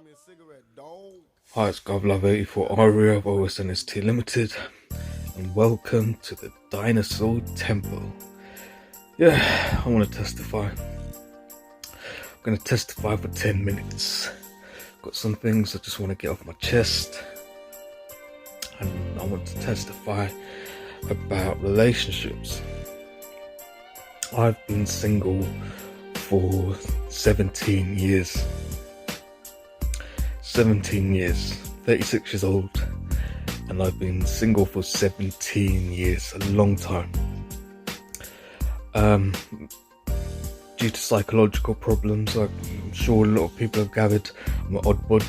me a cigarette, dog. Hi, it's GovLove84 Aria of OSNST Limited, and welcome to the Dinosaur Temple. Yeah, I want to testify. I'm going to testify for 10 minutes. Got some things I just want to get off my chest, and I want to testify about relationships. I've been single for 17 years. 17 years, 36 years old, and I've been single for 17 years, a long time. Due to psychological problems, I'm sure a lot of people have gathered, I'm an odd bud.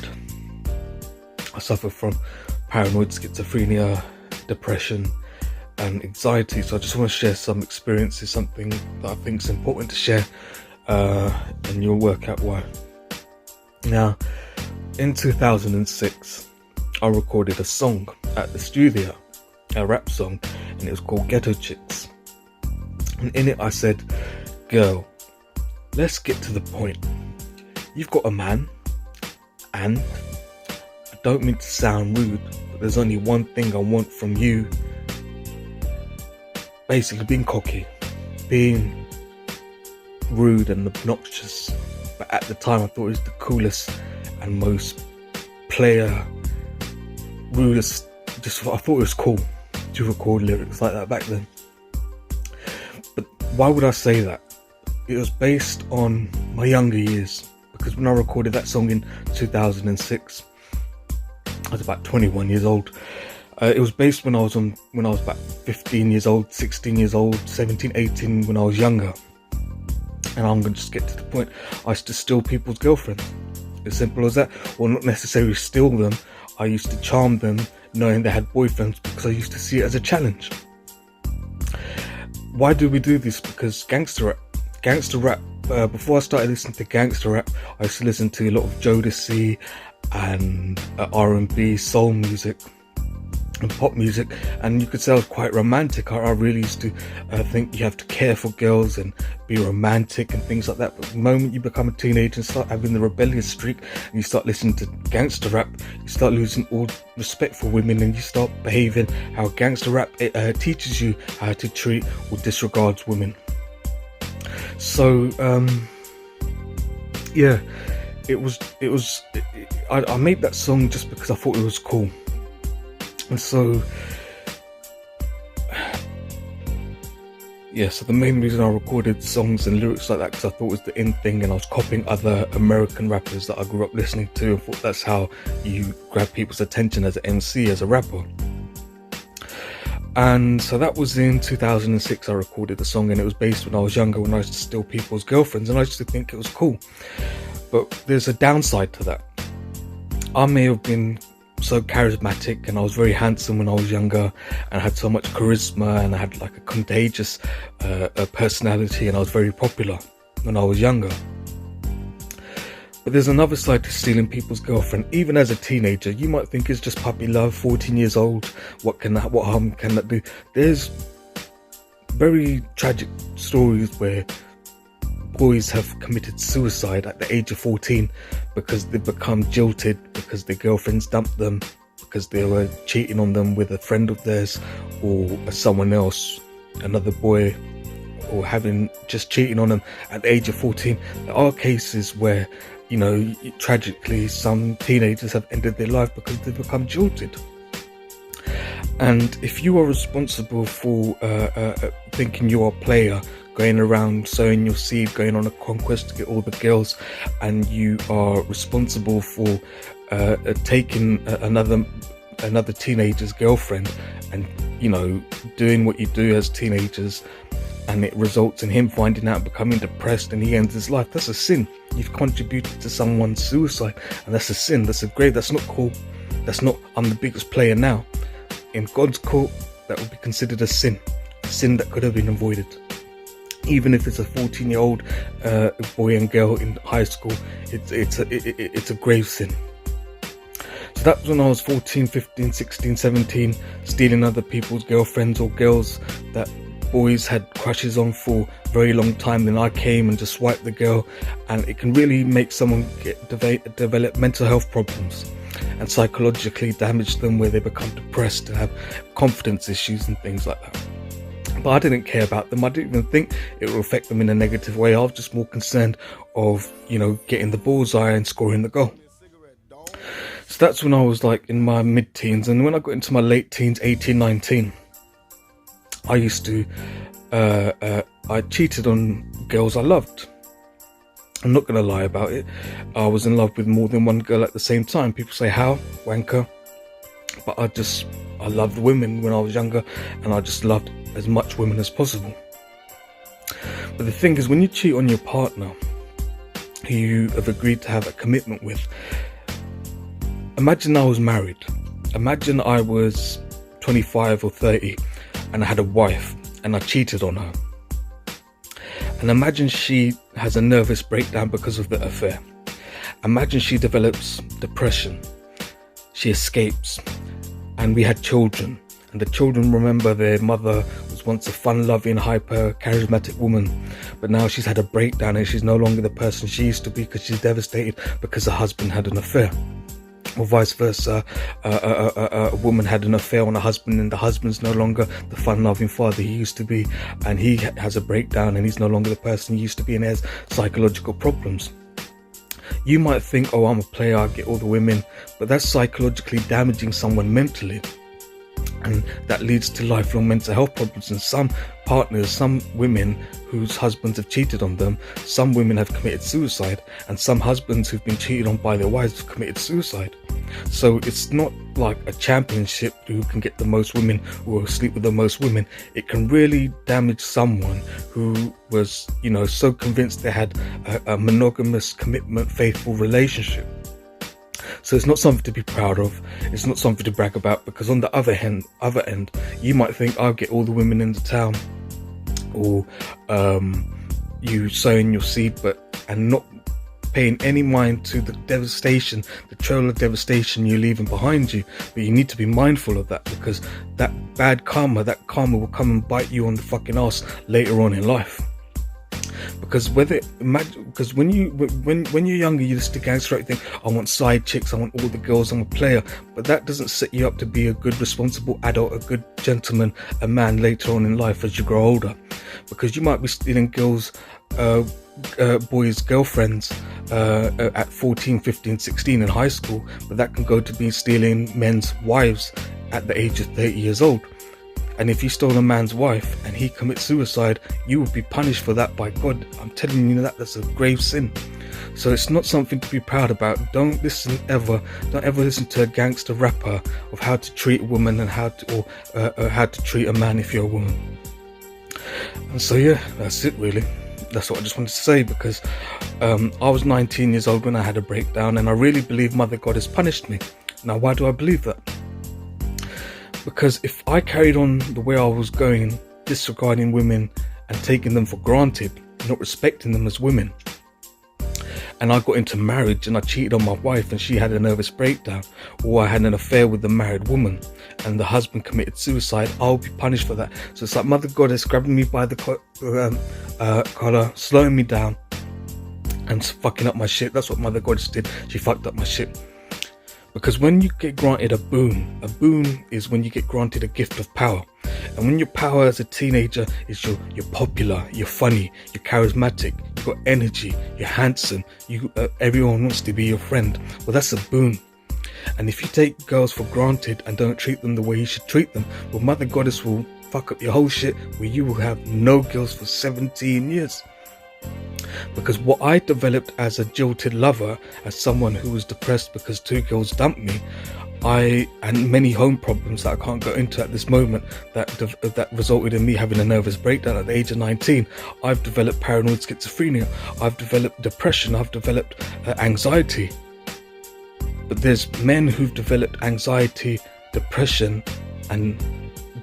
I suffer from paranoid schizophrenia, depression, and anxiety, so I just want to share some experiences, something that I think is important to share, and you'll work out why. Now, in 2006, I recorded a song at the studio, a rap song, and it was called Ghetto Chicks. And in it I said, girl, let's get to the point. You've got a man, and I don't mean to sound rude, but there's only one thing I want from you. Basically being cocky, being rude and obnoxious. But at the time I thought it was the coolest and most player, rudest. I thought it was cool to record lyrics like that back then. But why would I say that? It was based on my younger years, because when I recorded that song in 2006, I was about 21 years old. It was based when I was about 15 years old, 16 years old, 17, 18, when I was younger. And I'm going to just get to the point. I used to steal people's girlfriends. As simple as that. Well, not necessarily steal them. I used to charm them, knowing they had boyfriends, because I used to see it as a challenge. Why do we do this? Because gangster rap. Before I started listening to gangster rap, I used to listen to a lot of Jodeci and R&B, soul music, and pop music, and you could say I was quite romantic. I really used to think you have to care for girls and be romantic and things like that. But the moment you become a teenager and start having the rebellious streak, and you start listening to gangster rap, you start losing all respect for women, and you start behaving how gangster rap teaches you how to treat or disregards women. So yeah, I made that song just because I thought it was cool. And so, yeah, so the main reason I recorded songs and lyrics like that, because I thought it was the in thing, and I was copying other American rappers that I grew up listening to, and thought that's how you grab people's attention as an MC, as a rapper. And so that was in 2006 I recorded the song, and it was based when I was younger, when I used to steal people's girlfriends, and I used to think it was cool. But there's a downside to that. I may have been so charismatic, and I was very handsome when I was younger, and I had so much charisma, and I had like a contagious personality, and I was very popular when I was younger. But there's another side to stealing people's girlfriend. Even as a teenager, you might think it's just puppy love, 14 years old, what harm can that do? There's very tragic stories where boys have committed suicide at the age of 14 because they've become jilted, because their girlfriends dumped them, because they were cheating on them with a friend of theirs or someone else, another boy, or just cheating on them at the age of 14. There are cases where, you know, tragically some teenagers have ended their life because they've become jilted. And if you are responsible for thinking you're a player, going around sowing your seed, going on a conquest to get all the girls, and you are responsible for taking another teenager's girlfriend, and, you know, doing what you do as teenagers, and it results in him finding out, becoming depressed, and he ends his life, that's a sin. You've contributed to someone's suicide, and that's a sin. That's that's not cool. That's not, I'm the biggest player now. In God's court, that would be considered a sin that could have been avoided. Even if it's a 14-year-old boy and girl in high school, it's a grave sin. So that was when I was 14, 15, 16, 17, stealing other people's girlfriends or girls that boys had crushes on for a very long time, then I came and just swiped the girl, and it can really make someone develop mental health problems and psychologically damage them, where they become depressed and have confidence issues and things like that. But I didn't care about them. I didn't even think it would affect them in a negative way. I was just more concerned of, getting the bullseye and scoring the goal. So that's when I was like in my mid-teens. And when I got into my late teens, 18, 19, I used to, I cheated on girls I loved. I'm not going to lie about it. I was in love with more than one girl at the same time. People say, how? Wanker. But I loved women when I was younger, and I just loved as much women as possible. But the thing is, when you cheat on your partner who you have agreed to have a commitment with, imagine I was married. Imagine I was 25 or 30 and I had a wife and I cheated on her. And imagine she has a nervous breakdown because of the affair. Imagine she develops depression. She escapes. And we had children. And the children remember their mother was once a fun-loving, hyper-charismatic woman. But now she's had a breakdown and she's no longer the person she used to be because she's devastated because her husband had an affair. Or vice versa, a woman had an affair on a husband and the husband's no longer the fun-loving father he used to be, and he has a breakdown and he's no longer the person he used to be and has psychological problems. You might think, oh, I'm a player, I get all the women, but that's psychologically damaging someone mentally, and that leads to lifelong mental health problems. And some partners, some women whose husbands have cheated on them, some women have committed suicide, and some husbands who've been cheated on by their wives have committed suicide. So it's not like a championship who can get the most women or sleep with the most women. It can really damage someone who was, so convinced they had a monogamous, commitment, faithful relationship. So it's not something to be proud of. It's not something to brag about, because on the other end, you might think, I'll get all the women in the town, or you sowing your seed, and not paying any mind to the devastation, the trail of devastation you're leaving behind you. But you need to be mindful of that, because that bad karma, will come and bite you on the fucking ass later on in life. Because when you're younger, you just gangster right, think, I want side chicks, I want all the girls, I'm a player. But that doesn't set you up to be a good, responsible adult, a good gentleman, a man later on in life as you grow older. Because you might be stealing girls, boys' girlfriends at 14, 15, 16 in high school, but that can go to be stealing men's wives at the age of 30 years old. And if you stole a man's wife and he commits suicide, you will be punished for that by God. I'm telling you that's a grave sin. So it's not something to be proud about. Don't ever listen to a gangster rapper of how to treat a woman and how to treat a man if you're a woman. And so yeah, that's it really. That's what I just wanted to say, because I was 19 years old when I had a breakdown, and I really believe Mother Goddess punished me. Now, why do I believe that? Because if I carried on the way I was going, disregarding women and taking them for granted, not respecting them as women, and I got into marriage and I cheated on my wife and she had a nervous breakdown, or I had an affair with a married woman and the husband committed suicide, I'll be punished for that. So it's like Mother Goddess grabbing me by the collar, slowing me down and fucking up my shit. That's what Mother Goddess did. She fucked up my shit. Because when you get granted a boon is when you get granted a gift of power. And when your power as a teenager is you're popular, you're funny, you're charismatic, you've got energy, you're handsome, everyone wants to be your friend. Well, that's a boon. And if you take girls for granted and don't treat them the way you should treat them, well, Mother Goddess will fuck up your whole shit, where you will have no girls for 17 years. Because what I developed as a jilted lover, as someone who was depressed because 2 girls dumped me, and many home problems that I can't go into at this moment, that resulted in me having a nervous breakdown at the age of 19. I've developed paranoid schizophrenia, I've developed depression, I've developed anxiety. But there's men who've developed anxiety, depression and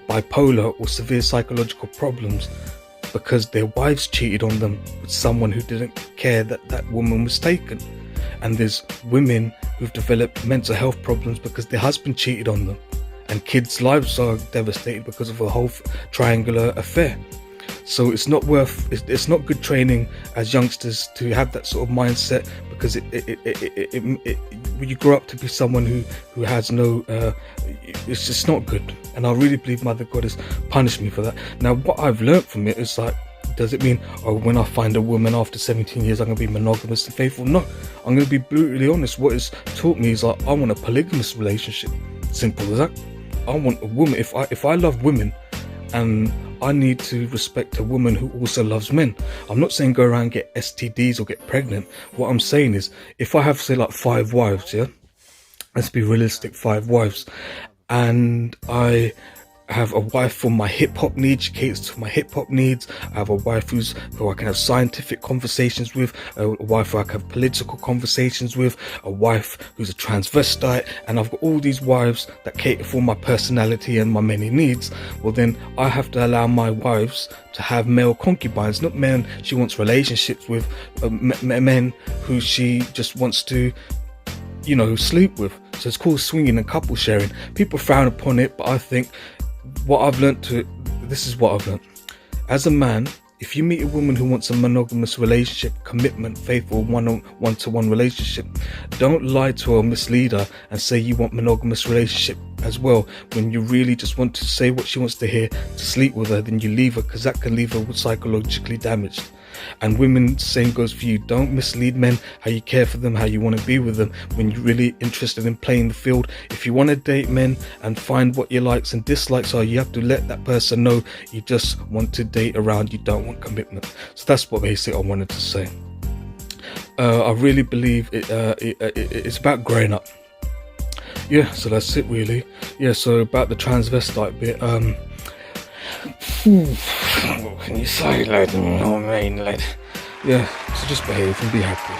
bipolar or severe psychological problems because their wives cheated on them with someone who didn't care that woman was taken. And there's women who've developed mental health problems because their husband cheated on them and kids' lives are devastated because of a whole triangular affair. So it's not good training as youngsters to have that sort of mindset, because you grow up to be someone who has no, it's just not good. And I really believe Mother Goddess punished me for that. Now, what I've learned from it is like, does it mean, oh, when I find a woman after 17 years, I'm going to be monogamous and faithful? No, I'm going to be brutally honest. What it's taught me is like, I want a polygamous relationship. Simple as that. I want a woman. If I love women, and I need to respect a woman who also loves men. I'm not saying go around and get STDs or get pregnant. What I'm saying is, if I have, say, like 5 wives, yeah, let's be realistic, 5 wives, and I have a wife for my hip-hop needs, she caters to my hip-hop needs. I have a wife who I can have scientific conversations with, a wife who I can have political conversations with, a wife who's a transvestite, and I've got all these wives that cater for my personality and my many needs. Well, then I have to allow my wives to have male concubines, not men she wants relationships with, men who she just wants to, you know, sleep with. So it's called swinging and couple sharing. People frown upon it, but I think this is what I've learned. As a man, if you meet a woman who wants a monogamous relationship, commitment, faithful, one-to-one relationship, don't lie to her or mislead her and say you want monogamous relationship as well, when you really just want to say what she wants to hear, to sleep with her. Then you leave her, because that can leave her psychologically damaged. And women, same goes for you. Don't mislead men how you care for them, how you want to be with them, when you're really interested in playing the field. If you want to date men and find what your likes and dislikes are, you have to let that person know you just want to date around, you don't want commitment. So that's what basically I wanted to say. I really believe it's about growing up. Yeah, so that's it really. Yeah, so about the transvestite bit, what can you say, lad? You know what I mean, lad? Yeah, so just behave and be happy.